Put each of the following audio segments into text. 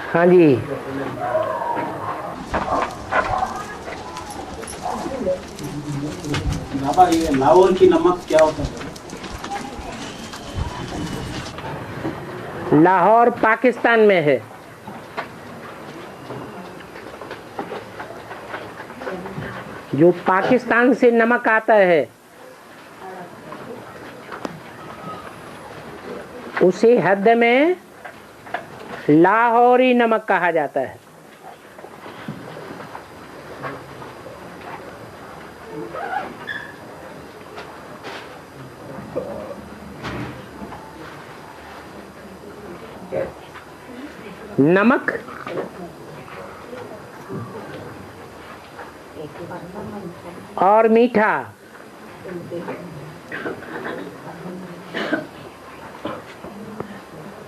हाँ जी। बाबा ये लाहौर की नमक क्या होता है? लाहौर पाकिस्तान में है। जो पाकिस्तान से नमक आता है उसी हद में लाहौरी नमक कहा जाता है। नमक और मीठा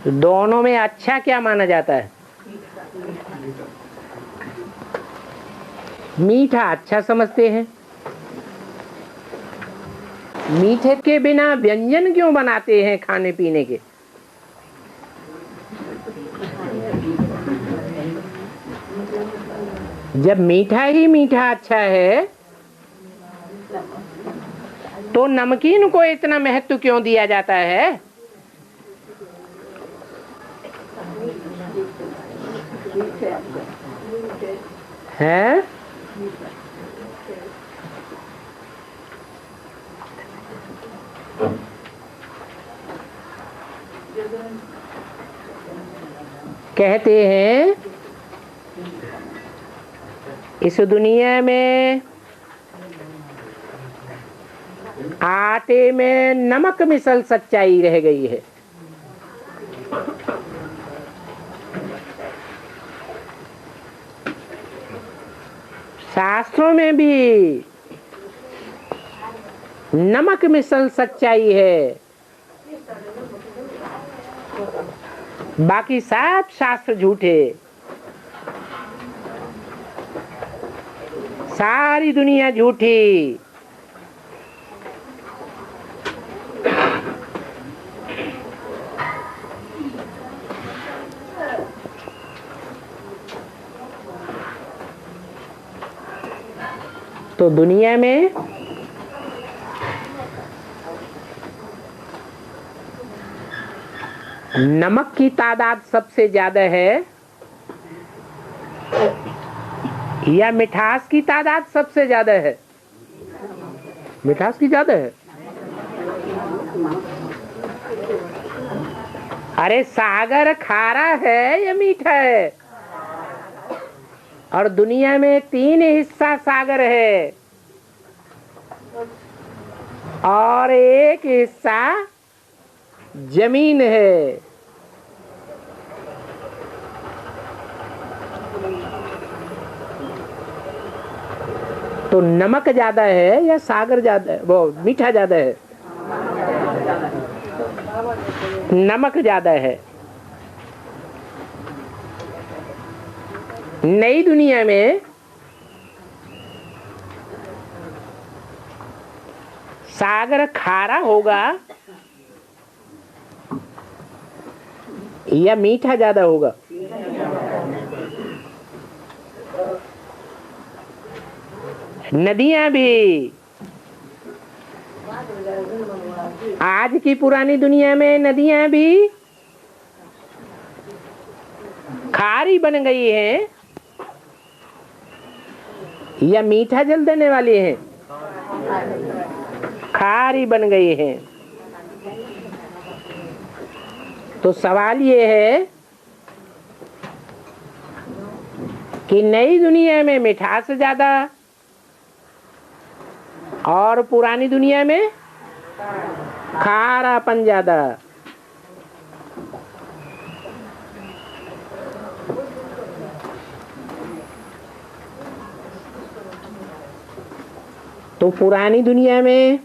दोनों में अच्छा क्या माना जाता है? मीठा अच्छा समझते हैं। मीठे के बिना व्यंजन क्यों बनाते हैं खाने पीने के? जब मीठा ही मीठा अच्छा है तो नमकीन को इतना महत्व क्यों दिया जाता है? हैं? कहते हैं इस दुनिया में आटे में नमक मिसल सच्चाई रह गई है। शास्त्रों में भी नमक मिसल सच्चाई है, बाकी सब शास्त्र झूठे। सारी दुनिया झूठी। तो दुनिया में नमक की तादाद सबसे ज्यादा है या मिठास की तादाद सबसे ज्यादा है? मिठास की ज्यादा है। अरे सागर खारा है या मीठा है? और दुनिया में 3 हिस्सा सागर है और 1 हिस्सा जमीन है। तो नमक ज्यादा है या सागर ज्यादा है? वो मीठा ज्यादा है? नमक ज्यादा है। नई दुनिया में सागर खारा होगा या मीठा ज्यादा होगा? नदियां भी आज की पुरानी दुनिया में नदियां भी खारी बन गई हैं या मीठा जल देने वाली हैं? खारी बन गई हैं। तो सवाल ये है कि नई दुनिया में मिठास ज्यादा और पुरानी दुनिया में खारापन ज्यादा। तो पुरानी दुनिया में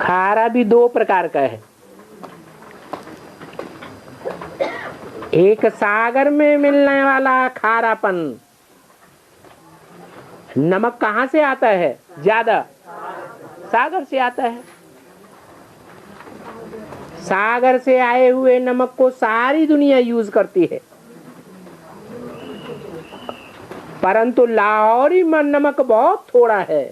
खारा भी 2 प्रकार का है। एक सागर में मिलने वाला खारापन। नमक कहाँ से आता है ज्यादा? सागर से आता है। सागर से आए हुए नमक को सारी दुनिया यूज करती है, परंतु लाहौरी नमक बहुत थोड़ा है।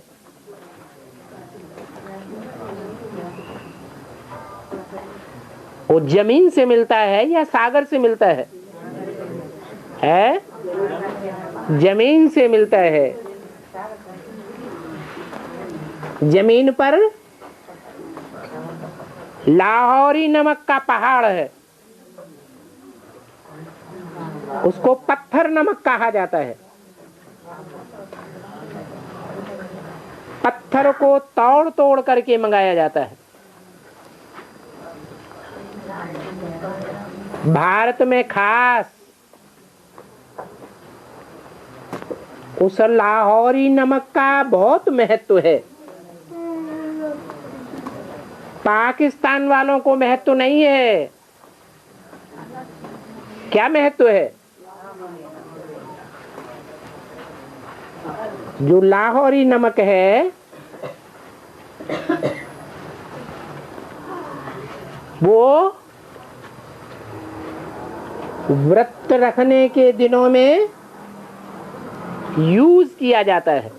वो जमीन से मिलता है या सागर से मिलता है? जमीन से मिलता है। जमीन पर लाहौरी नमक का पहाड़ है, उसको पत्थर नमक कहा जाता है। पत्थर को तोड़ तोड़ करके मंगाया जाता है। भारत में खास उस लाहौरी नमक का बहुत महत्व है। पाकिस्तान वालों को महत्व नहीं है। क्या महत्व है? जो लाहौरी नमक है वो व्रत रखने के दिनों में यूज किया जाता है।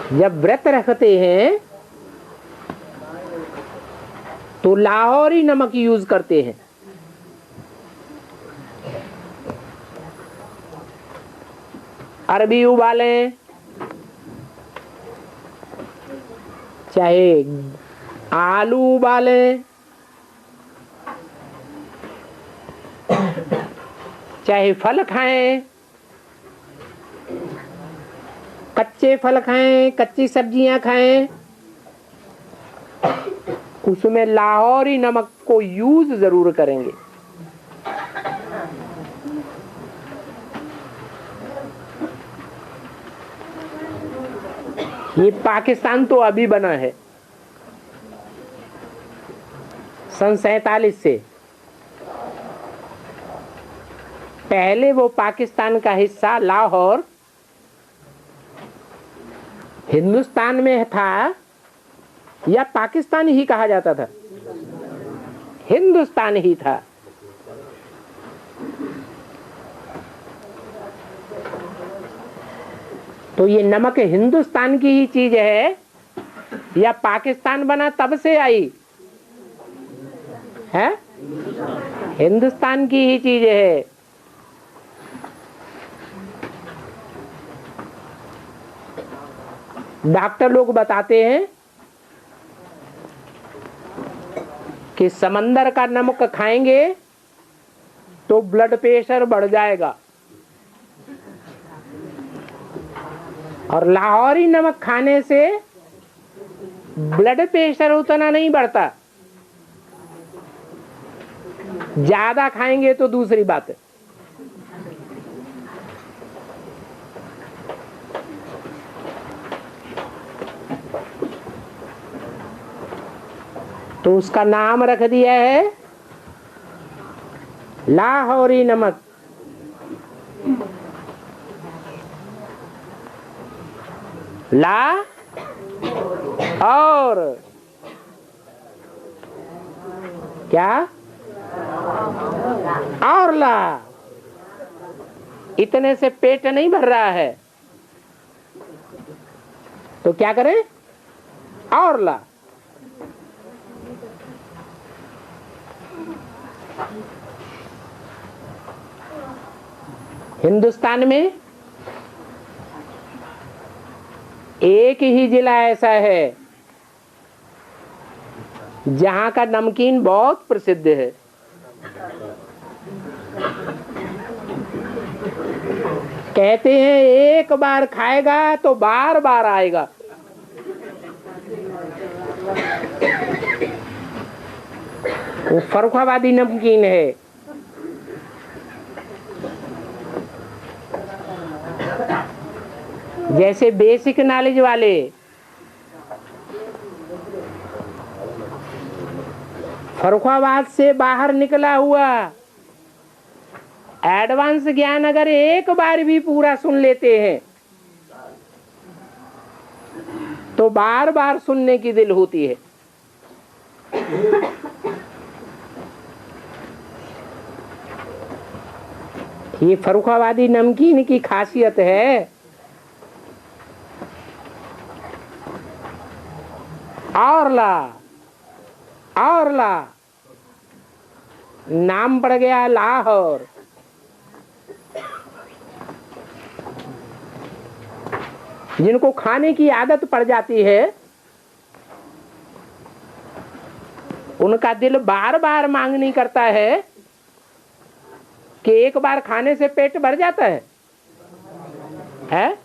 जब व्रत रखते हैं तो लाहौरी नमक यूज करते हैं। अरबी उबालें, चाहे आलू उबालें, चाहे फल खाएं, कच्चे फल खाएं, कच्ची सब्जियां खाएं, उसमें लाहौरी नमक को यूज जरूर करेंगे। ये पाकिस्तान तो अभी बना है, सन 47 से। पहले वो पाकिस्तान का हिस्सा लाहौर हिंदुस्तान में था या पाकिस्तान ही कहा जाता था? हिंदुस्तान ही था। तो ये नमक हिंदुस्तान की ही चीज है या पाकिस्तान बना तब से आई है? हिंदुस्तान की ही चीज है। डॉक्टर लोग बताते हैं कि समंदर का नमक खाएंगे तो ब्लड प्रेशर बढ़ जाएगा और लाहौरी नमक खाने से ब्लड प्रेशर उतना नहीं बढ़ता। ज्यादा खाएंगे तो दूसरी बात है। तो उसका नाम रख दिया है लाहौरी नमक। ला और क्या? और ला। इतने से पेट नहीं भर रहा है तो क्या करें? और ला। हिंदुस्तान में एक ही जिला ऐसा है जहां का नमकीन बहुत प्रसिद्ध है। कहते हैं एक बार खाएगा तो बार बार आएगा। वो फर्रुखाबादी नमकीन है। जैसे बेसिक नॉलेज वाले फर्रुखाबाद से बाहर निकला हुआ एडवांस ज्ञान अगर एक बार भी पूरा सुन लेते हैं तो बार बार सुनने की दिल होती है। ये फर्रुखाबादी नमकीन की खासियत है। और ला नाम पड़ गया लाहौर। जिनको खाने की आदत पड़ जाती है उनका दिल बार बार मांग नहीं करता है कि एक बार खाने से पेट भर जाता है,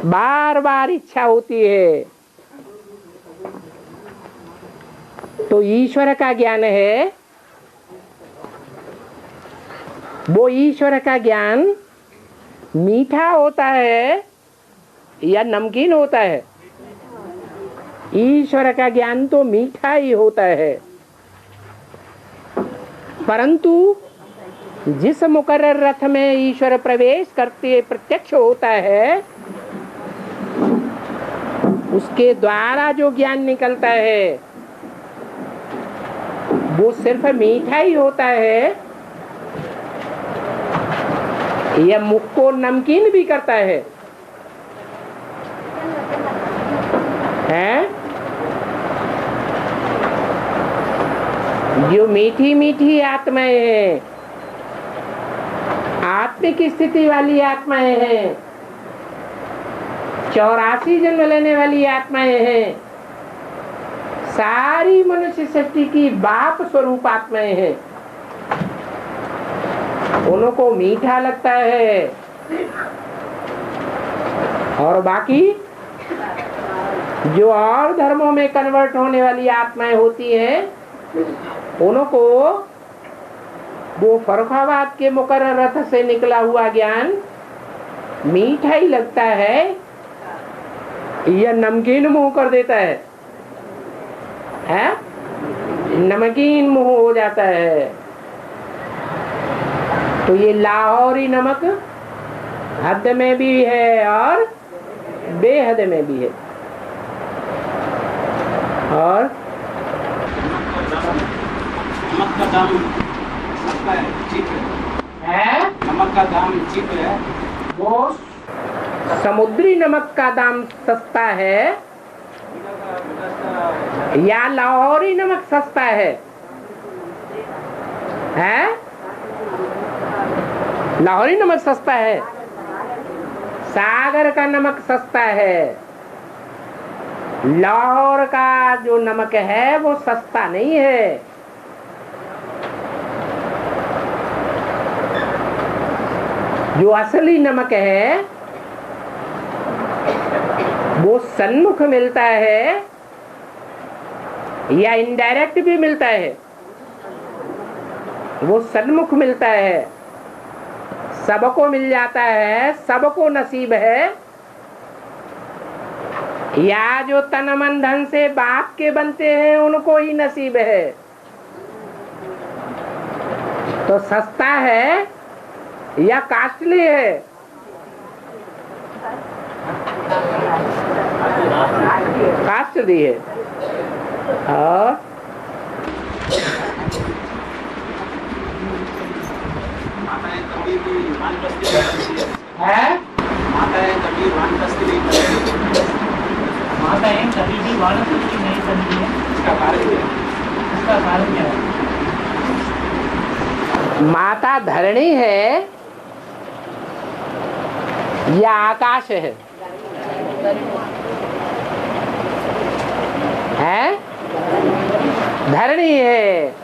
बार बार इच्छा होती है। तो ईश्वर का ज्ञान है, वो ईश्वर का ज्ञान मीठा होता है या नमकीन होता है? ईश्वर का ज्ञान तो मीठा ही होता है, परंतु जिस मुकर्रर रथ में ईश्वर प्रवेश करते प्रत्यक्ष होता है उसके द्वारा जो ज्ञान निकलता है वो सिर्फ मीठा ही होता है या मुख को नमकीन भी करता है? जो मीठी मीठी आत्माएं हैं, आत्मिक स्थिति वाली आत्माएं हैं, 84 जन्म लेने वाली आत्माएं हैं, सारी मनुष्य सृष्टि की बाप स्वरूप आत्माएं हैं, उनको मीठा लगता है। और बाकी जो और धर्मों में कन्वर्ट होने वाली आत्माएं होती हैं उनको वो फर्रुखाबाद के मुकर्रर रथ से निकला हुआ ज्ञान मीठा ही लगता है या नमकीन मुंह कर देता है, नमकीन मुंह हो जाता है। तो ये लाहौरी नमक हद में भी है और बेहद में भी है। और नमक का दाम सस्ता है, चीप है। नमक का दाम चीप है। वो समुद्री नमक का दाम सस्ता है या लाहौरी नमक सस्ता है? लाहौरी नमक सस्ता है, सागर का नमक सस्ता है। लाहौर का जो नमक है वो सस्ता नहीं है। जो असली नमक है वो सन्मुख मिलता है या इनडायरेक्ट भी मिलता है। वो सन्मुख मिलता है, सबको मिल जाता है, सबको नसीब है। या जो तन मन धन से बाप के बनते हैं उनको ही नसीब है। तो सस्ता है या कास्टली है? कास्टली है। और माताएं कभी भी वानप्रस्थी नहीं करती है। माताएं कभी वानप्रस्थी नहीं करती है। माताएं कभी भी वानप्रस्थी नहीं करती है। इसका कारण क्या है? इसका कारण क्या है? माता धरणी है या आकाश है? धरणी है।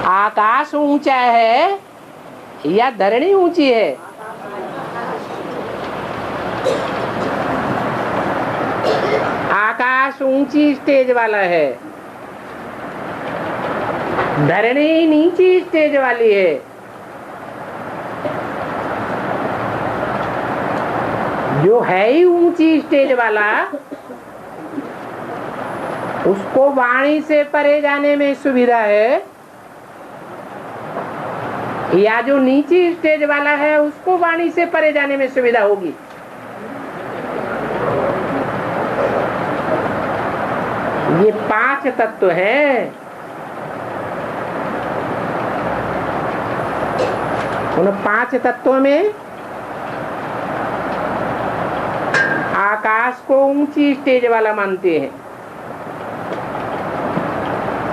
आकाश ऊंचा है या धरणी ऊंची है? आकाश ऊंची स्टेज वाला है, धरणी नीची स्टेज वाली है। जो है ही ऊंची स्टेज वाला उसको वाणी से परे जाने में सुविधा है, या जो नीची स्टेज वाला है उसको वाणी से परे जाने में सुविधा होगी। ये 5 तत्व हैं। उन 5 तत्वों में आकाश को ऊंची स्टेज वाला मानते हैं,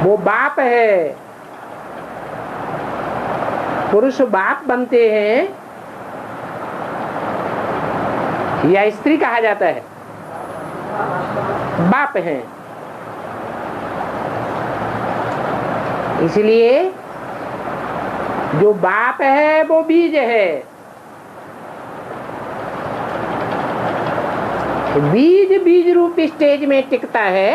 वो बाप है। पुरुष बाप बनते हैं या स्त्री कहा जाता है, बाप हैं। इसलिए जो बाप है वो बीज है। बीज बीज रूप स्टेज में टिकता है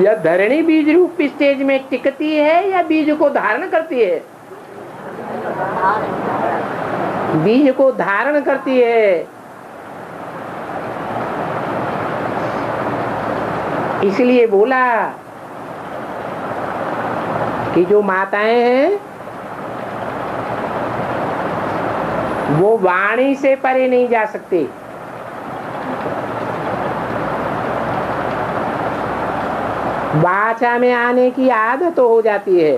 या धरणी बीज रूप स्टेज में टिकती है या बीज को धारण करती है? बीज को धारण करती है। इसलिए बोला कि जो माताएं हैं वो वाणी से परे नहीं जा सकती। वाचा में आने की आदत हो जाती है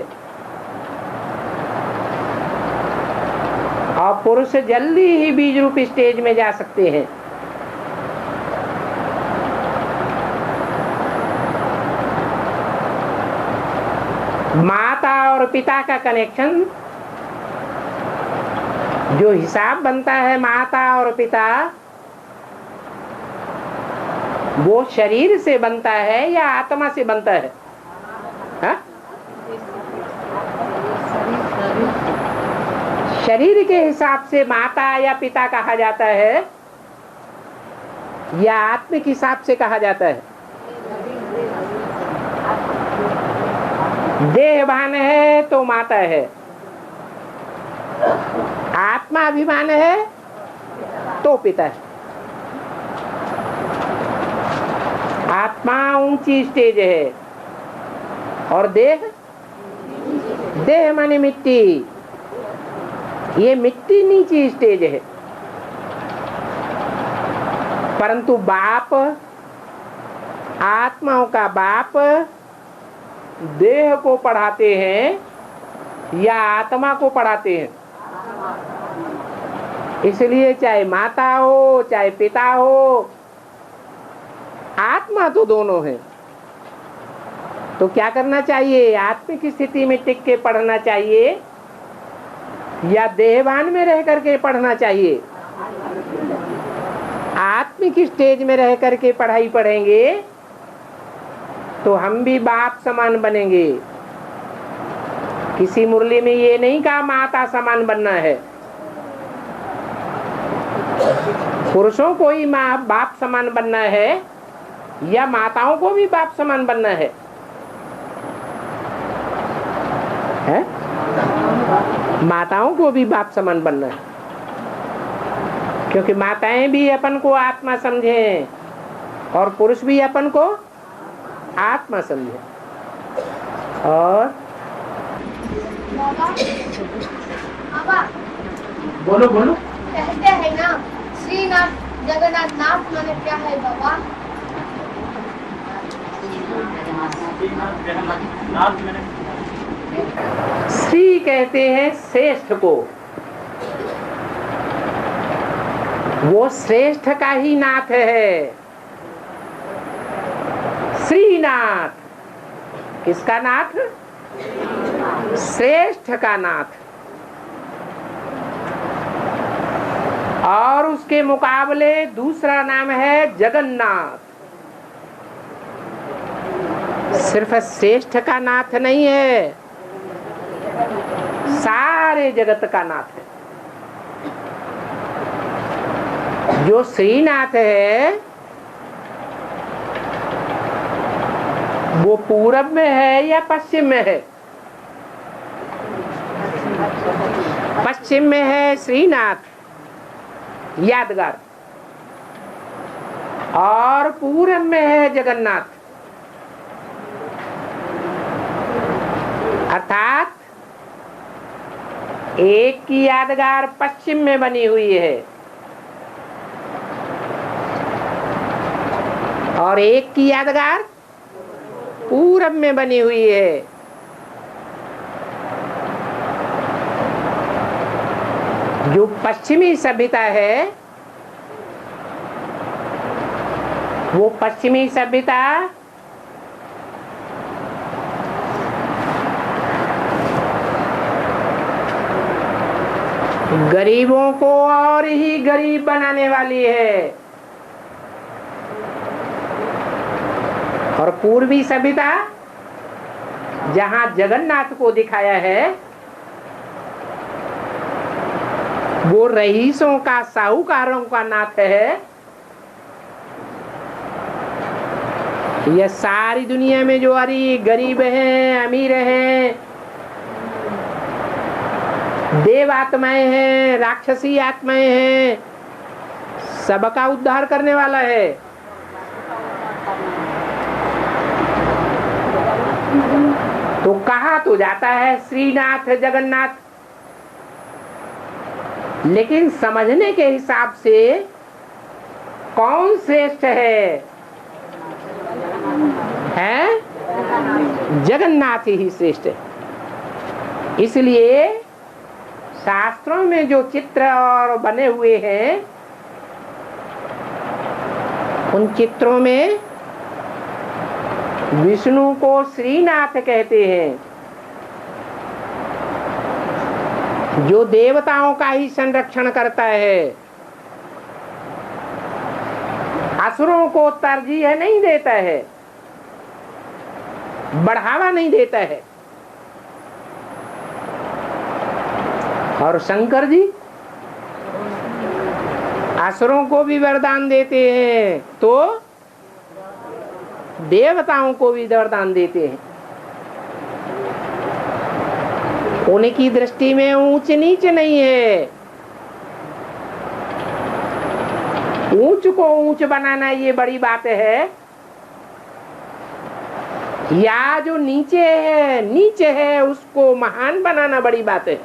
और पुरुष जल्दी ही बीज रूप स्टेज में जा सकते हैं। माता और पिता का कनेक्शन, जो हिसाब बनता है माता और पिता, वो शरीर से बनता है या आत्मा से बनता है? हा? शरीर के हिसाब से माता या पिता कहा जाता है या आत्मिक हिसाब से कहा जाता है? देहभान है तो माता है, आत्मा अभिमान है तो पिता है। आत्मा ऊंची स्टेज है और देह, देह माने मिट्टी, ये मिट्टी नीची स्टेज है। परंतु बाप, आत्माओं का बाप देह को पढ़ाते हैं या आत्मा को पढ़ाते हैं। इसलिए चाहे माता हो चाहे पिता हो, आत्मा तो दोनों है। तो क्या करना चाहिए? आत्मिक स्थिति में टिक के पढ़ना चाहिए या देहभान में रह करके पढ़ना चाहिए? आत्मिक स्टेज में रह करके पढ़ाई पढ़ेंगे तो हम भी बाप समान बनेंगे। किसी मुरली में ये नहीं कहा माता समान बनना है। पुरुषों को ही माँ बाप समान बनना है या माताओं को भी बाप समान बनना है? माताओं को भी बाप समान बनना है, क्योंकि माताएं भी अपन को आत्मा समझे और पुरुष भी अपन को आत्मा समझे। और बाबा बोलो बोलो। कहते हैं ना श्रीनाथ जगन्नाथ नाथ माने क्या है बाबा? श्री कहते हैं श्रेष्ठ को, वो श्रेष्ठ का ही नाथ है। श्रीनाथ किसका नाथ? श्रेष्ठ का नाथ। और उसके मुकाबले दूसरा नाम है जगन्नाथ। सिर्फ श्रेष्ठ का नाथ नहीं है, सारे जगत का नाथ है। जो श्रीनाथ है वो पूरब में है या पश्चिम में है? पश्चिम में है श्रीनाथ यादगार, और पूरब में है जगन्नाथ। अर्थात एक की यादगार पश्चिम में बनी हुई है और एक की यादगार पूरब में बनी हुई है। जो पश्चिमी सभ्यता है, वो पश्चिमी सभ्यता गरीबों को और ही गरीब बनाने वाली है, और पूर्वी सभ्यता जहां जगन्नाथ को दिखाया है, वो रईसों का, साहूकारों का नाथ है। यह सारी दुनिया में जो गरीब हैं, अमीर हैं, देव आत्माएं हैं, राक्षसी आत्माएं हैं, सबका उद्धार करने वाला है। तो कहा तो जाता है श्रीनाथ जगन्नाथ, लेकिन समझने के हिसाब से कौन श्रेष्ठ है? जगन्नाथ ही श्रेष्ठ है। इसलिए शास्त्रों में जो चित्र और बने हुए हैं, उन चित्रों में विष्णु को श्रीनाथ कहते हैं, जो देवताओं का ही संरक्षण करता है, असुरों को तरजीह नहीं देता है, बढ़ावा नहीं देता है। और शंकर जी असुरों को भी वरदान देते हैं, तो देवताओं को भी वरदान देते हैं। उनकी दृष्टि में ऊंच नीच नहीं है। ऊंच को ऊंच बनाना ये बड़ी बात है, या जो नीचे है उसको महान बनाना बड़ी बात है।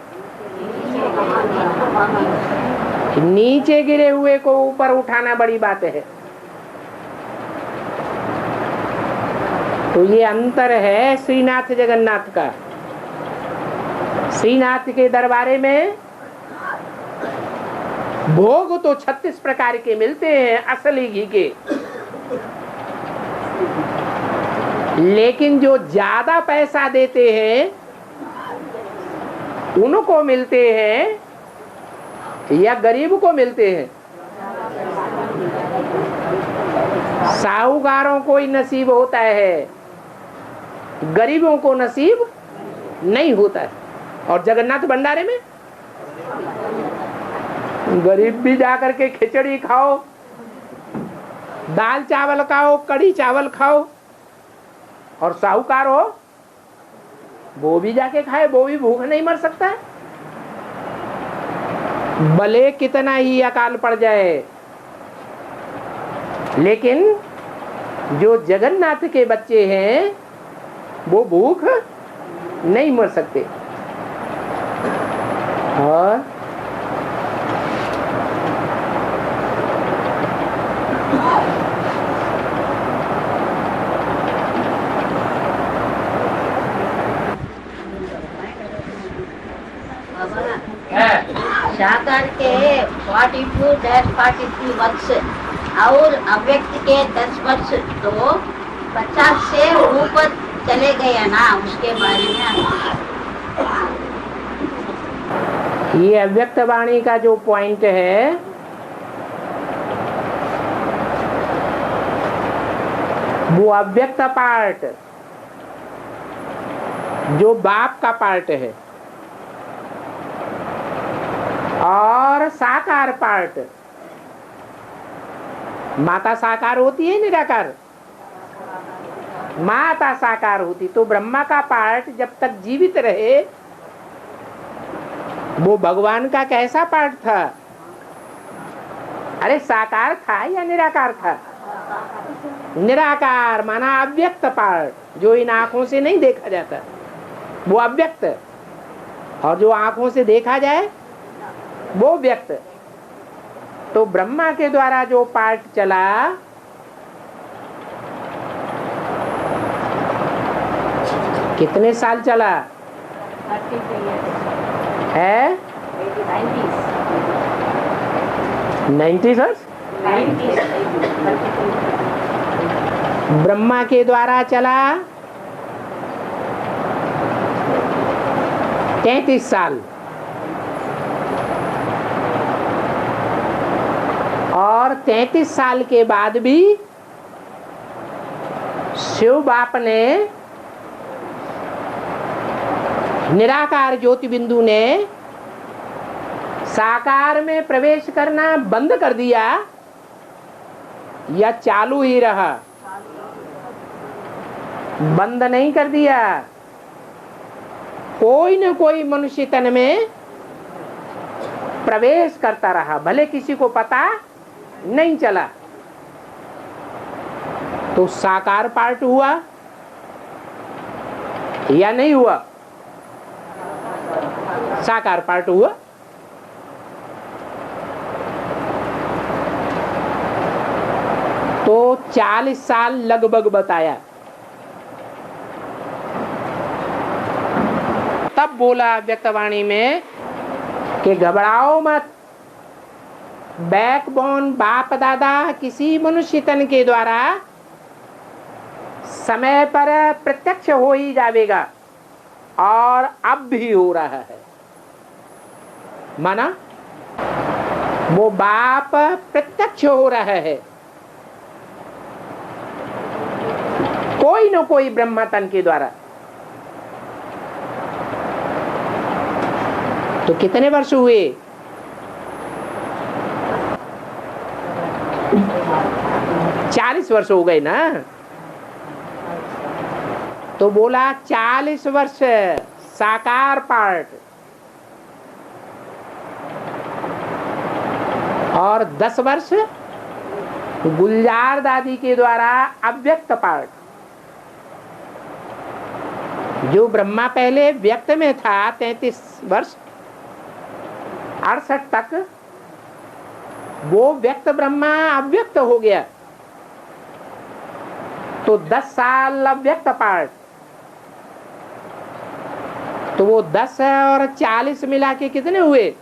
नीचे गिरे हुए को ऊपर उठाना बड़ी बात है। तो ये अंतर है श्रीनाथ जगन्नाथ का। श्रीनाथ के दरबारे में भोग तो 36 प्रकार के मिलते हैं असली घी के, लेकिन जो ज्यादा पैसा देते हैं उनको मिलते हैं या गरीब को मिलते हैं? साहूकारों को ही नसीब होता है, गरीबों को नसीब नहीं होता है। और जगन्नाथ भंडारे में गरीब भी जाकर के खिचड़ी खाओ, दाल चावल खाओ, कड़ी चावल खाओ, और साहूकार हो वो भी जाके खाए, वो भी भूख नहीं मर सकता है, भले कितना ही अकाल पड़ जाए। लेकिन जो जगन्नाथ के बच्चे हैं वो भूख नहीं मर सकते। और साकार के 42-43 वर्ष और अव्यक्त के 10 वर्ष, तो 50 से ऊपर चले गए ना, उसके बारे में। ये अव्यक्त वाणी का जो पॉइंट है, वो अव्यक्त पार्ट जो बाप का पार्ट है, और साकार पार्ट, माता साकार होती है निराकार, माता साकार होती। तो ब्रह्मा का पार्ट जब तक जीवित रहे, वो भगवान का कैसा पार्ट था? अरे साकार था या निराकार था? निराकार माना अव्यक्त पार्ट, जो इन आंखों से नहीं देखा जाता, वो अव्यक्त। और जो आंखों से देखा जाए वो व्यक्त। तो ब्रह्मा के द्वारा जो पार्ट चला कितने साल चला है? 90 वर्ष ब्रह्मा के द्वारा चला 33 साल और 33 साल के बाद भी शिव बाप ने निराकार ज्योति बिंदु ने साकार में प्रवेश करना बंद कर दिया या चालू ही रहा? बंद नहीं कर दिया। कोई न कोई मनुष्य तन में प्रवेश करता रहा, भले किसी को पता नहीं चला। तो साकार पार्ट हुआ या नहीं हुआ? साकार पार्ट हुआ। तो 40 साल लगभग बताया। तब बोला व्यक्तवाणी में कि घबराओ मत, बैकबोन बाप दादा किसी मनुष्य तन के द्वारा समय पर प्रत्यक्ष हो ही जाएगा और अब भी हो रहा है। माना वो बाप प्रत्यक्ष हो रहा है, कोई न कोई ब्रह्मा तन के द्वारा। तो कितने वर्ष हुए? 40 वर्ष हो गए ना। तो बोला 40 वर्ष साकार पार्ट और 10 वर्ष गुलजार दादी के द्वारा अव्यक्त पार्ट। जो ब्रह्मा पहले व्यक्त में था 33 वर्ष 68 तक, वो व्यक्त ब्रह्मा अव्यक्त हो गया। तो 10 साल अव्यक्त पार्ट, तो वो 10 और 40 मिला के कितने हुए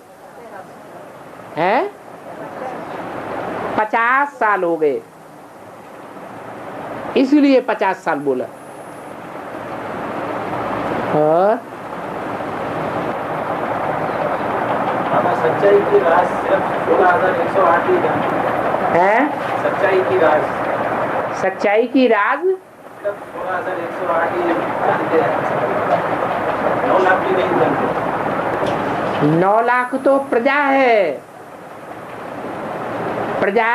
हैं? 50 साल हो गए। इसलिए 50 साल बोला। और सच्चाई की राज सिर्फ 16,108 ही जानते हैं। सच्चाई की राज, सच्चाई की राज सिर्फ 16,108 ही जानते हैं। 9 लाख भी नहीं जानते। 9 लाख तो प्रजा है। प्रजा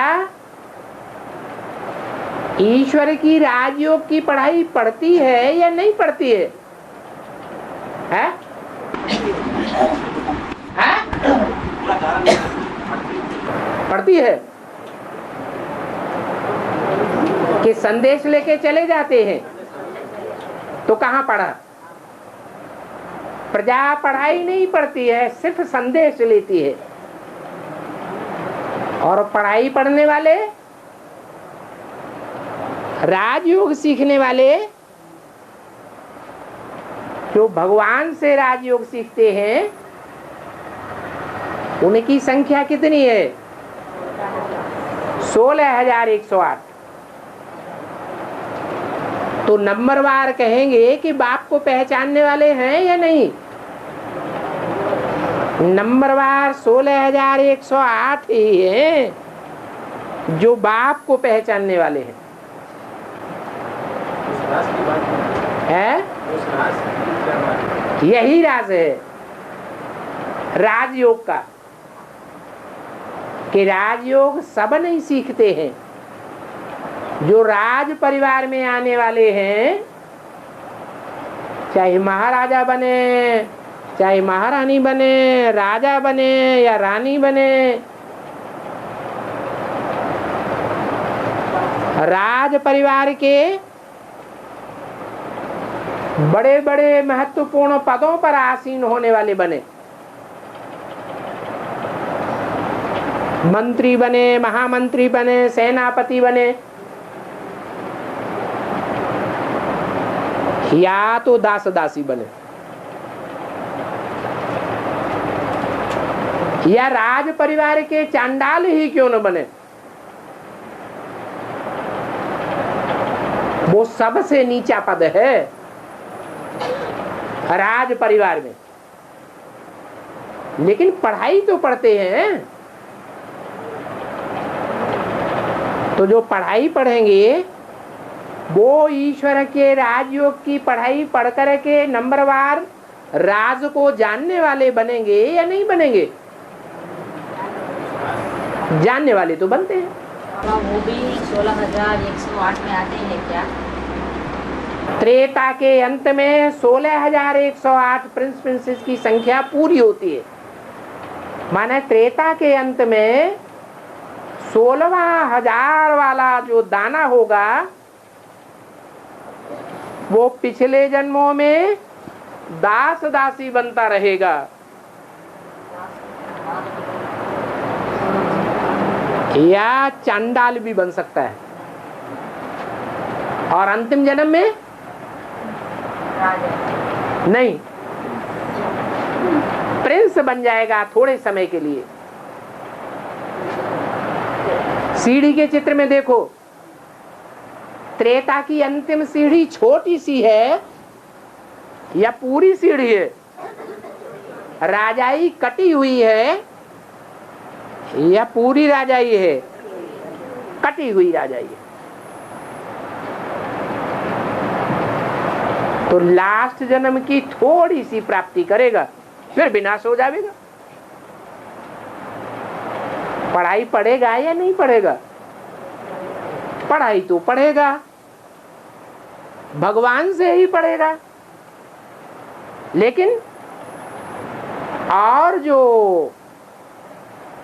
ईश्वर की राजयोग की पढ़ाई पढ़ती है या नहीं पढ़ती है? हैं? पढ़ती है कि संदेश लेके चले जाते हैं? तो कहाँ पढ़ा? प्रजा पढ़ाई नहीं पढ़ती है, सिर्फ संदेश लेती है। और पढ़ाई पढ़ने वाले, राजयोग सीखने वाले, जो भगवान से राजयोग सीखते हैं, उनकी संख्या कितनी है? 16,108। तो नंबरवार कहेंगे कि बाप को पहचानने वाले हैं या नहीं? नंबरवार 16,108 ही है जो बाप को पहचानने वाले हैं। है? यही राज है राजयोग का, कि राजयोग सब नहीं सीखते हैं। जो राज परिवार में आने वाले हैं, चाहे महाराजा बने, चाहे महारानी बने, राजा बने या रानी बने, राज परिवार के बड़े बड़े महत्वपूर्ण पदों पर आसीन होने वाले बने, मंत्री बने, महामंत्री बने, सेनापति बने, या तो दास दासी बने, या राज परिवार के चांडाल ही क्यों न बने, वो सबसे नीचा पद है राज परिवार में। लेकिन पढ़ाई तो पढ़ते हैं, तो जो पढ़ाई पढ़ेंगे वो ईश्वर के राजयोग की पढ़ाई पढ़ कर के नंबरवार राज को जानने वाले बनेंगे या नहीं बनेंगे? जानने वाले तो बनते हैं। वो भी 16,108 में आते हैं क्या? त्रेता के अंत में 16,108 प्रिंस प्रिंसेस की संख्या पूरी होती है। माने त्रेता के अंत में 16,000 वाला जो दाना होगा वो पिछले जन्मों में दास दासी बनता रहेगा। या चांडाल भी बन सकता है, और अंतिम जन्म में नहीं, प्रिंस बन जाएगा थोड़े समय के लिए। सीढ़ी के चित्र में देखो, त्रेता की अंतिम सीढ़ी छोटी सी है या पूरी सीढ़ी है? राजाई कटी हुई है या पूरी राजाई है? कटी हुई राजाई है। तो लास्ट जन्म की थोड़ी सी प्राप्ति करेगा, फिर विनाश हो जाएगा। पढ़ाई पढ़ेगा या नहीं पढ़ेगा? पढ़ाई तो पढ़ेगा, भगवान से ही पढ़ेगा। लेकिन और जो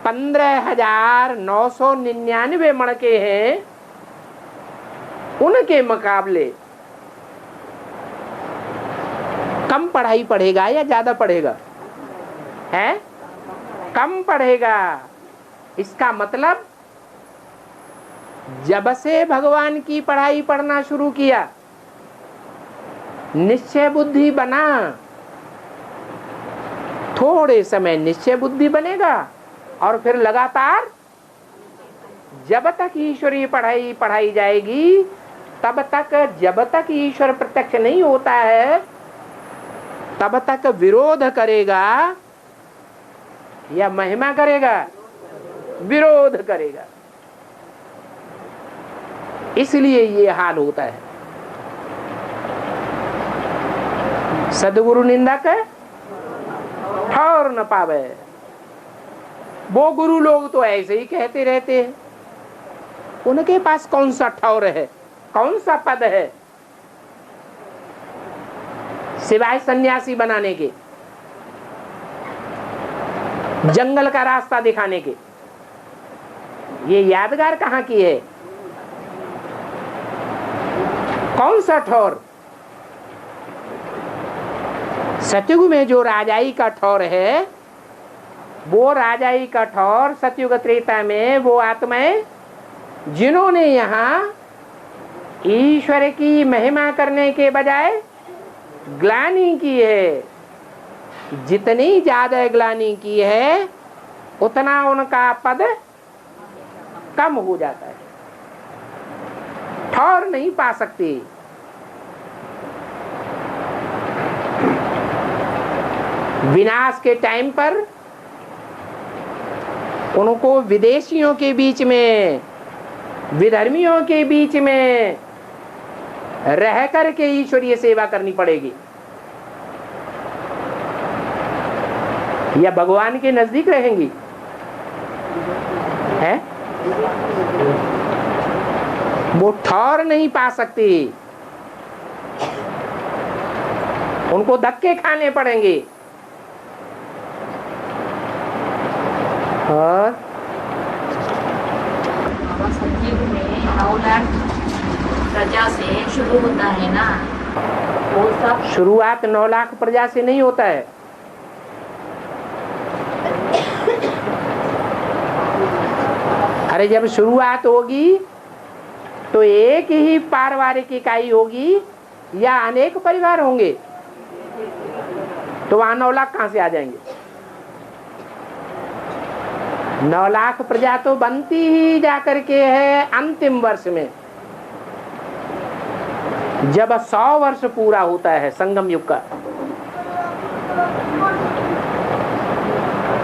15,999 मणके हैं उनके मुकाबले कम पढ़ाई पढ़ेगा या ज्यादा पढ़ेगा? है कम पढ़ेगा। इसका मतलब जब से भगवान की पढ़ाई पढ़ना शुरू किया, निश्चय बुद्धि बना, थोड़े समय निश्चय बुद्धि बनेगा और फिर लगातार जब तक ईश्वरीय पढ़ाई पढ़ाई जाएगी तब तक, जब तक ईश्वर प्रत्यक्ष नहीं होता है तब तक विरोध करेगा या महिमा करेगा? विरोध करेगा। इसलिए ये हाल होता है। सदगुरु निंदक ठौर न पावे। वो गुरु लोग तो ऐसे ही कहते रहते हैं, उनके पास कौन सा ठौर है, कौन सा पद है सिवाय सन्यासी बनाने के, जंगल का रास्ता दिखाने के? ये यादगार कहाँ की है? कौन सा ठौर? सतयुग में जो राजाई का ठौर है, वो राजाई का ठौर सतयुग त्रेता में वो आत्माएं जिन्होंने यहाँ ईश्वर की महिमा करने के बजाय ग्लानि की है, जितनी ज्यादा ग्लानि की है उतना उनका पद कम हो जाता है, ठौर नहीं पा सकते। विनाश के टाइम पर उनको विदेशियों के बीच में, विधर्मियों के बीच में रह करके ईश्वरीय सेवा करनी पड़ेगी, या भगवान के नजदीक रहेंगी? है वो ठौर नहीं पा सकती, उनको धक्के खाने पड़ेंगे। और सतयुग में 9 लाख प्रजा से शुरू होता है ना, वो सब शुरुआत 9 लाख प्रजा से नहीं होता है। अरे जब शुरुआत होगी तो एक ही पारिवारिक इकाई होगी या अनेक परिवार होंगे तो वहां 9 लाख कहां से आ जाएंगे? 9 लाख प्रजा तो बनती ही जाकर के है अंतिम वर्ष में, जब 100 वर्ष पूरा होता है संगम युग का।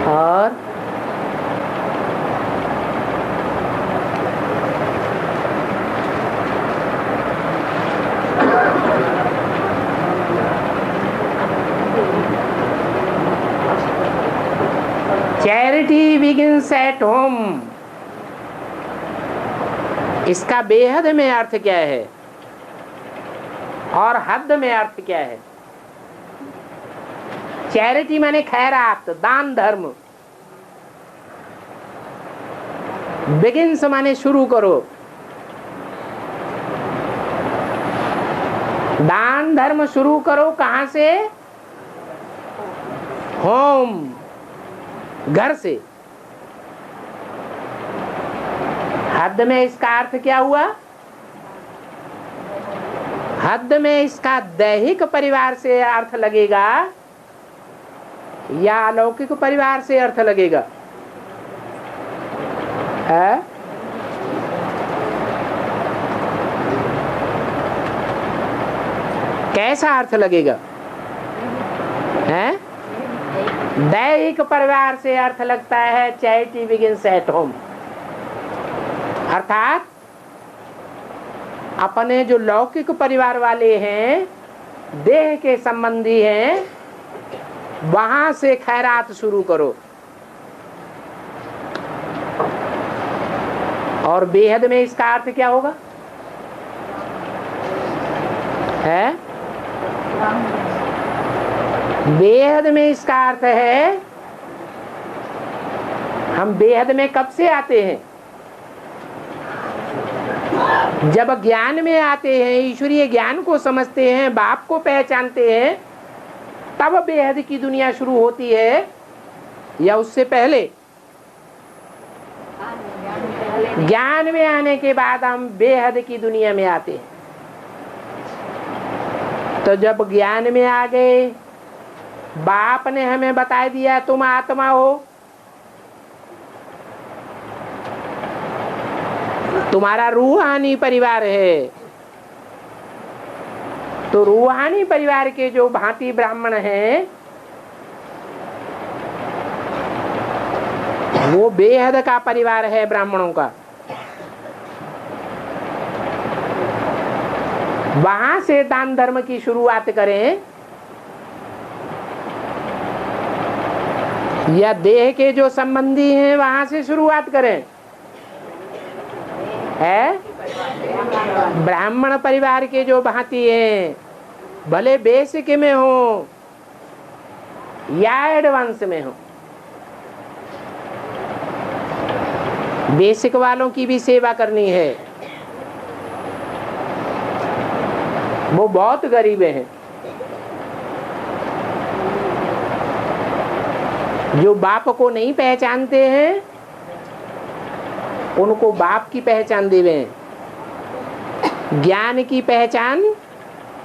और चैरिटी बिगिंस एट होम, इसका बेहद में अर्थ क्या है और हद में अर्थ क्या है? चैरिटी माने खैरात, दान धर्म। बिगिंस माने शुरू करो। दान धर्म शुरू करो कहां से? होम, घर से। हद में इसका अर्थ क्या हुआ? हद में इसका दैहिक परिवार से अर्थ लगेगा या अलौकिक परिवार से अर्थ लगेगा? है? कैसा अर्थ लगेगा? है? दैहिक परिवार से अर्थ लगता है चैरिटी बिगिंस एट होम, अर्थात अपने जो लौकिक परिवार वाले हैं, देह के संबंधी हैं, वहां से खैरात शुरू करो। और बेहद में इसका अर्थ क्या होगा? है? बेहद में इसका अर्थ है, हम बेहद में कब से आते हैं? जब ज्ञान में आते हैं, ईश्वरीय ज्ञान को समझते हैं, बाप को पहचानते हैं, तब बेहद की दुनिया शुरू होती है या उससे पहले? ज्ञान में आने के बाद हम बेहद की दुनिया में आते हैं। तो जब ज्ञान में आ गए, बाप ने हमें बता दिया तुम आत्मा हो, तुम्हारा रूहानी परिवार है, तो रूहानी परिवार के जो भांति ब्राह्मण हैं, वो बेहद का परिवार है ब्राह्मणों का। वहां से दान धर्म की शुरुआत करें या देह के जो संबंधी हैं वहां से शुरुआत करें? है? ब्राह्मण परिवार के जो भांति हैं, भले बेसिक में हो या एडवांस में हो, बेसिक वालों की भी सेवा करनी है। वो बहुत गरीब हैं, जो बाप को नहीं पहचानते हैं, उनको बाप की पहचान देवे। ज्ञान की पहचान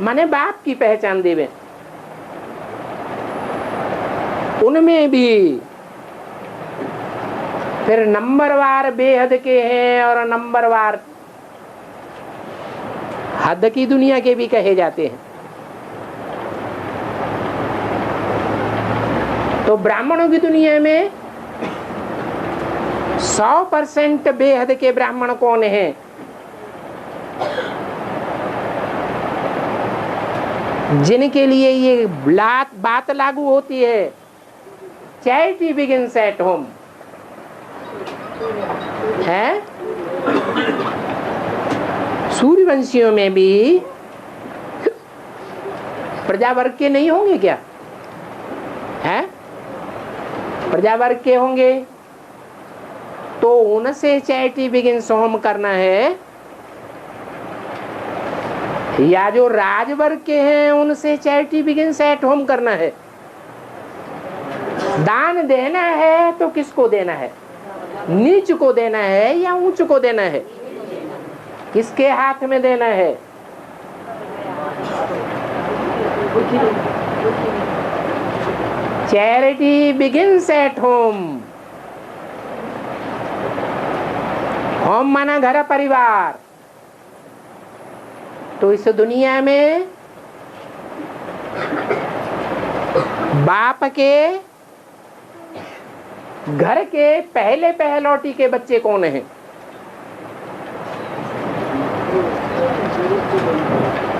माने बाप की पहचान देवे। उनमें भी फिर नंबरवार बेहद के हैं और नंबरवार हद की दुनिया के भी कहे जाते हैं। तो ब्राह्मणों की दुनिया में 100% बेहद के ब्राह्मण कौन हैं? जिनके लिए ये बात लागू होती है, चैरिटी बिगिंस एट होम। है? सूर्यवंशियों में भी प्रजावर्ग के नहीं होंगे क्या? है? प्रजावर्ग के होंगे, तो उनसे चैरिटी बिगिंस होम करना है, या जो राजवर्ग के हैं उनसे चैरिटी बिगिंस एट होम करना है। दान देना है तो किसको देना है? नीच को देना है या ऊंच को देना है? किसके हाथ में देना है? Charity begins at home. Home माना घर परिवार। तो इस दुनिया में बाप के घर के पहले पहलौटी के बच्चे कौन हैं?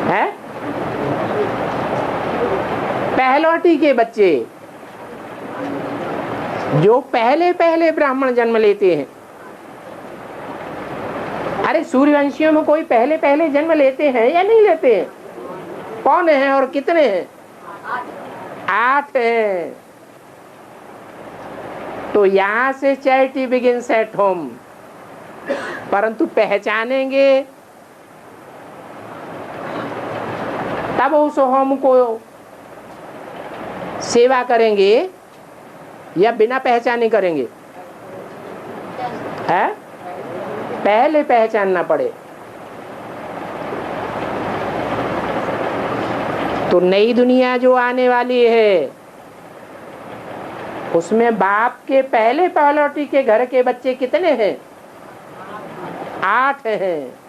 है? पहलौटी के बच्चे जो पहले पहले ब्राह्मण जन्म लेते हैं। अरे सूर्यवंशियों में कोई पहले पहले जन्म लेते हैं या नहीं लेते हैं? कौन है और कितने हैं? 8 हैं। तो यहां से चैरिटी बिगिंस एट होम। परंतु पहचानेंगे तब उस होम को सेवा करेंगे या बिना पहचाने करेंगे? है? पहले पहचानना पड़े। तो नई दुनिया जो आने वाली है उसमें बाप के पहले पहलौटी के घर के बच्चे कितने हैं? 8 हैं।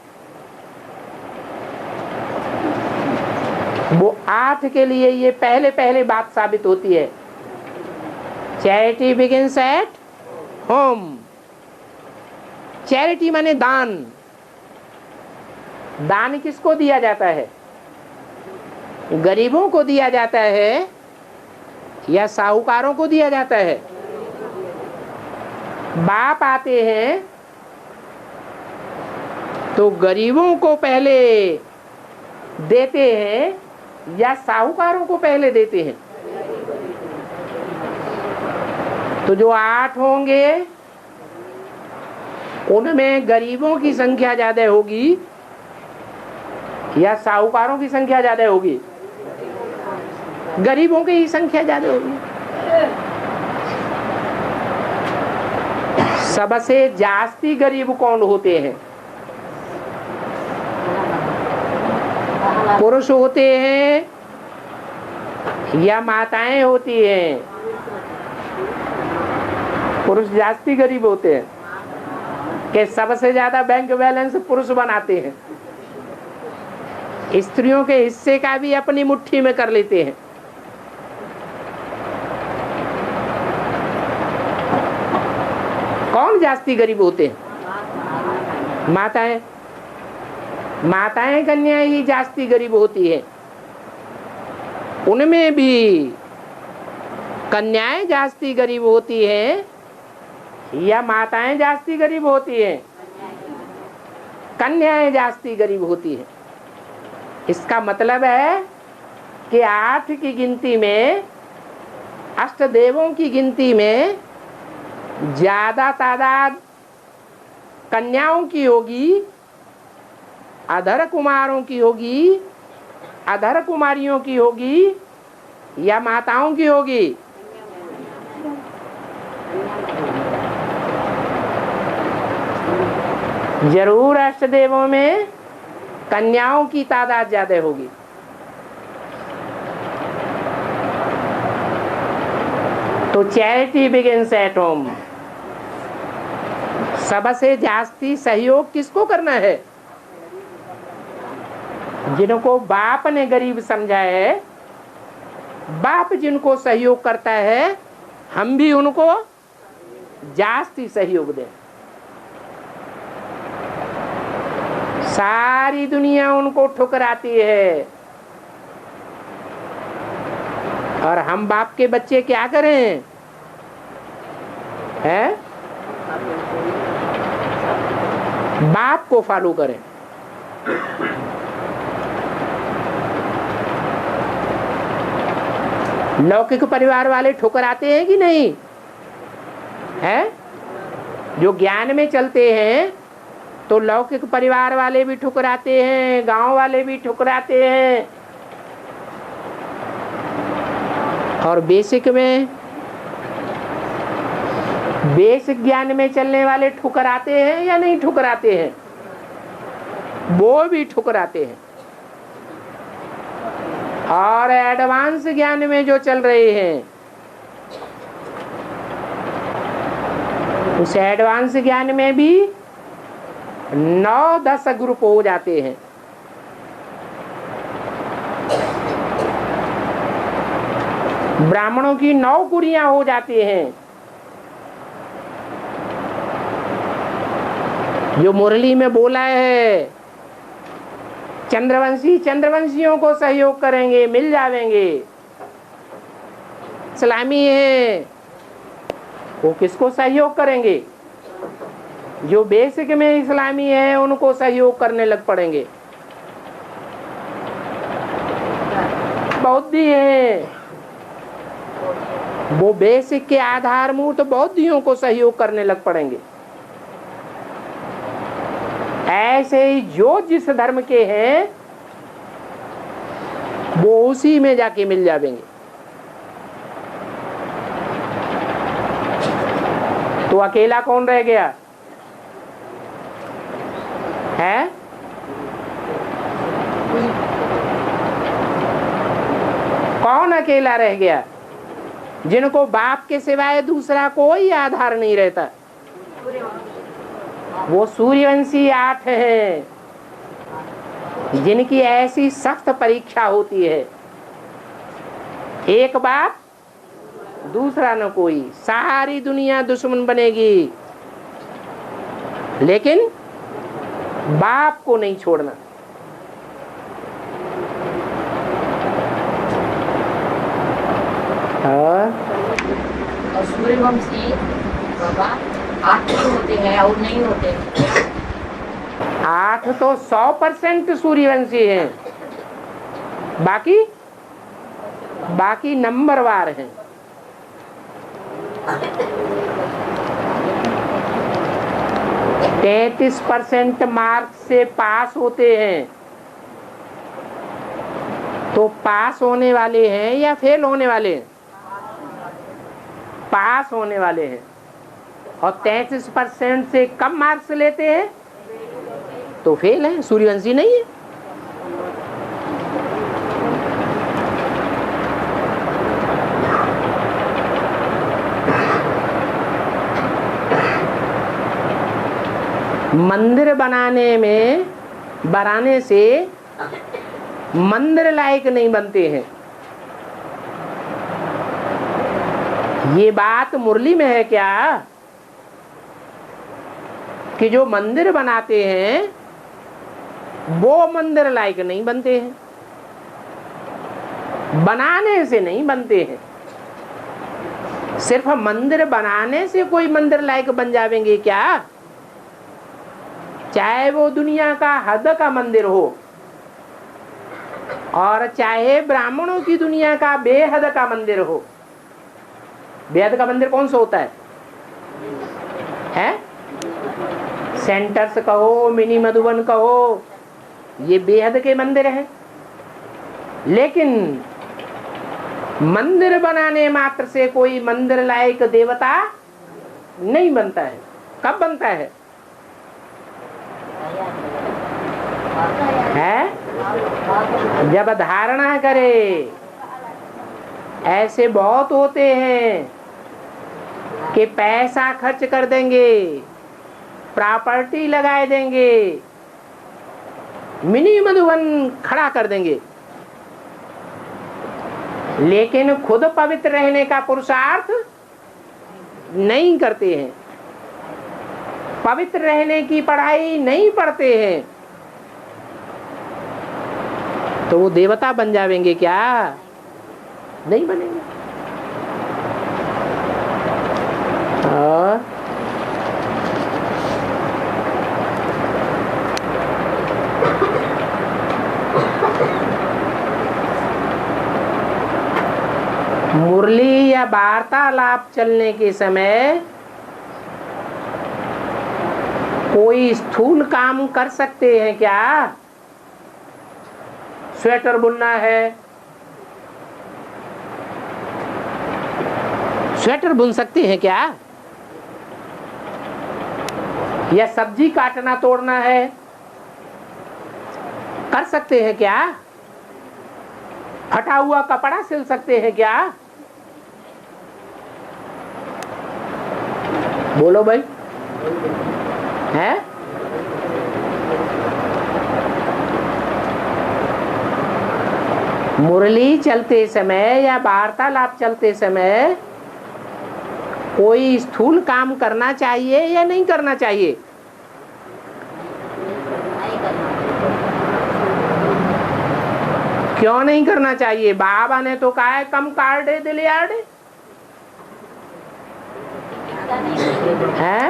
वो 8 के लिए ये पहले पहले बात साबित होती है। Charity begins at home. Charity माने दान। दान किसको दिया जाता है? गरीबों को दिया जाता है या साहूकारों को दिया जाता है? बाप आते हैं तो गरीबों को पहले देते हैं या साहूकारों को पहले देते हैं? तो जो 8 होंगे उनमें गरीबों की संख्या ज्यादा होगी या साहूकारों की संख्या ज्यादा होगी? गरीबों की ही संख्या ज्यादा होगी। सबसे जास्ती गरीब कौन होते हैं? पुरुष होते हैं या माताएं होती हैं? पुरुष जास्ती गरीब होते हैं कि सबसे ज्यादा बैंक बैलेंस पुरुष बनाते हैं। स्त्रियों के हिस्से का भी अपनी मुट्ठी में कर लेते हैं। कौन जास्ती गरीब होते हैं? माताएं। माताएं कन्या ही जास्ती गरीब होती है। उनमें भी कन्याएं जास्ती गरीब होती हैं या माताएं जास्ती गरीब होती हैं? कन्याएं जास्ती गरीब होती हैं। इसका मतलब है कि 8 की गिनती में, अष्टदेवों की गिनती में ज्यादा तादाद कन्याओं की होगी, अधर कुमारों की होगी, अधर कुमारियों की होगी या माताओं की होगी? जरूर अष्टदेवों में कन्याओं की तादाद ज्यादा होगी। तो चैरिटी बिगिंस एट होम। सबसे जास्ती सहयोग किसको करना है? जिनको बाप ने गरीब समझा है, बाप जिनको सहयोग करता है, हम भी उनको जास्ती सहयोग दें। सारी दुनिया उनको ठुकराती है और हम बाप के बच्चे क्या करें? हैं? बाप को फॉलो करें। लौकिक परिवार वाले ठुकराते हैं कि नहीं? है? जो ज्ञान में चलते हैं तो लौकिक परिवार वाले भी ठुकराते हैं, गांव वाले भी ठुकराते हैं। और बेसिक में, बेसिक ज्ञान में चलने वाले ठुकराते हैं या नहीं ठुकराते हैं? वो भी ठुकराते हैं। और एडवांस ज्ञान में जो चल रहे हैं, उस एडवांस ज्ञान में भी 9-10 ग्रुप हो जाते हैं। ब्राह्मणों की 9 कुरियां हो जाती हैं। जो मुरली में बोला है, चंद्रवंशी चंद्रवंशियों को सहयोग करेंगे, मिल जावेंगे। इस्लामी है, वो किसको सहयोग करेंगे? जो बेसिक में इस्लामी है उनको सहयोग करने लग पड़ेंगे। बौद्धि है, वो बेसिक के आधारभूत बौद्धियों को सहयोग करने लग पड़ेंगे। ऐसे ही जो जिस धर्म के हैं वो उसी में जाके मिल जाएंगे। तो अकेला कौन रह गया है? कौन अकेला रह गया? जिनको बाप के सिवाय दूसरा कोई आधार नहीं रहता। वो सूर्यवंशी 8 हैं, जिनकी ऐसी सख्त परीक्षा होती है, एक बाप दूसरा न कोई। सारी दुनिया दुश्मन बनेगी, लेकिन बाप को नहीं छोड़ना। और सूर्यवंशी बाबा 8 होते हैं और नहीं होते? 8 तो 100% सूर्यवंशी हैं, बाकी नंबरवार हैं। 33% मार्क से पास होते हैं। तो पास होने वाले हैं या फेल होने वाले हैं? पास होने वाले हैं। और 33% से कम मार्क्स लेते हैं तो फेल है, सूर्यवंशी नहीं है। मंदिर बनाने से मंदिर लायक नहीं बनते हैं। ये बात मुरली में है क्या कि जो मंदिर बनाते हैं वो मंदिर लायक नहीं बनते हैं? बनाने से नहीं बनते हैं। सिर्फ मंदिर बनाने से कोई मंदिर लायक बन जाएंगे क्या? चाहे वो दुनिया का हद का मंदिर हो और चाहे ब्राह्मणों की दुनिया का बेहद का मंदिर हो। बेहद का मंदिर कौन सा होता है? सेंटर्स कहो, मिनी मधुबन कहो, ये बेहद के मंदिर हैं। लेकिन मंदिर बनाने मात्र से कोई मंदिर लायक देवता नहीं बनता है। कब बनता है? जब धारणा करे। ऐसे बहुत होते हैं कि पैसा खर्च कर देंगे, प्रॉपर्टी लगाए देंगे, मिनी मधुबन खड़ा कर देंगे, लेकिन खुद पवित्र रहने का पुरुषार्थ नहीं करते हैं, पवित्र रहने की पढ़ाई नहीं पढ़ते हैं। तो वो देवता बन जाएंगे क्या? नहीं बनेंगे। और मुरली या वार्तालाप चलने के समय कोई स्थूल काम कर सकते हैं क्या? स्वेटर बुनना है, स्वेटर बुन सकते हैं क्या? या सब्जी काटना तोड़ना है, कर सकते हैं क्या? फटा हुआ कपड़ा सिल सकते हैं क्या? बोलो भाई, है? मुरली चलते समय या वार्तालाप चलते समय कोई स्थूल काम करना चाहिए या नहीं करना चाहिए? नहीं करना। क्यों नहीं करना चाहिए? बाबा ने तो कहा है कम कार्डे दिले आड़े, है?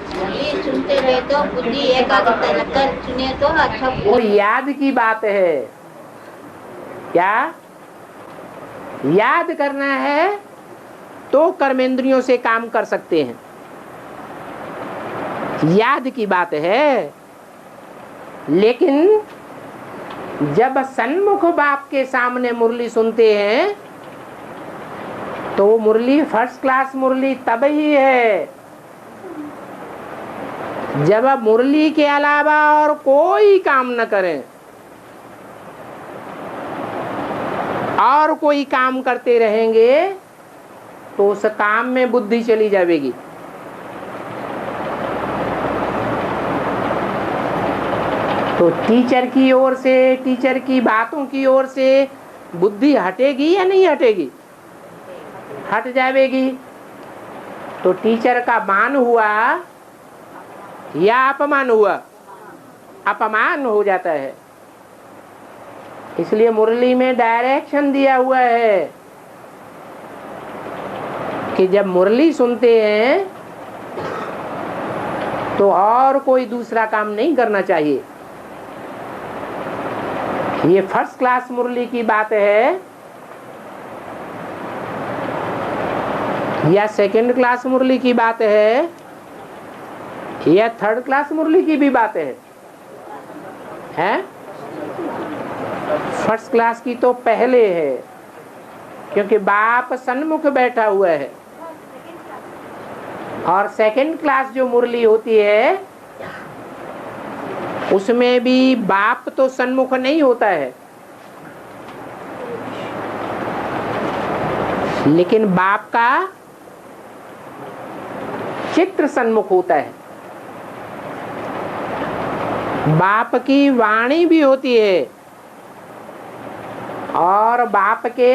मुरली सुनते रहे तो बुद्धि एकाग्रता कर सुने तो अच्छा। वो याद की बात है। क्या याद करना है तो कर्मेंद्रियों से काम कर सकते हैं, याद की बात है। लेकिन जब सन्मुख बाप के सामने मुरली सुनते हैं तो वो मुरली फर्स्ट क्लास मुरली तब ही है जब आप मुरली के अलावा और कोई काम न करें, और कोई काम करते रहेंगे तो उस काम में बुद्धि चली जाएगी। तो टीचर की ओर से, टीचर की बातों की ओर से बुद्धि हटेगी या नहीं हटेगी? हट जाएगी। तो टीचर का मान हुआ या अपमान हुआ? अपमान हो जाता है। इसलिए मुरली में डायरेक्शन दिया हुआ है कि जब मुरली सुनते हैं तो और कोई दूसरा काम नहीं करना चाहिए। ये फर्स्ट क्लास मुरली की बात है या सेकंड क्लास मुरली की बात है या थर्ड क्लास मुरली की भी बात है? फर्स्ट क्लास की तो पहले है, क्योंकि बाप सन्मुख बैठा हुआ है। और सेकंड क्लास जो मुरली होती है उसमें भी बाप तो सन्मुख नहीं होता है, लेकिन बाप का चित्र सन्मुख होता है। बाप की वाणी भी होती है और बाप के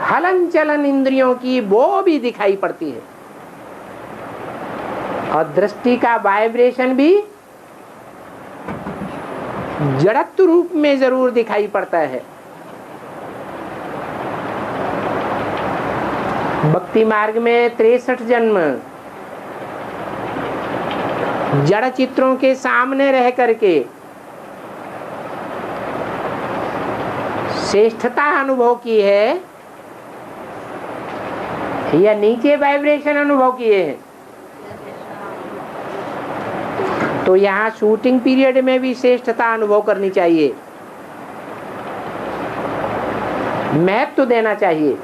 हलन चलन इंद्रियों की वो भी दिखाई पड़ती है, और दृष्टि का वाइब्रेशन भी जड़त्व रूप में जरूर दिखाई पड़ता है। भक्ति मार्ग में 63 जन्म जड़ चित्रों के सामने रह करके श्रेष्ठता अनुभव की है या नीचे वाइब्रेशन अनुभव किए हैं? तो यहाँ शूटिंग पीरियड में भी श्रेष्ठता अनुभव करनी चाहिए, महत्व देना चाहिए।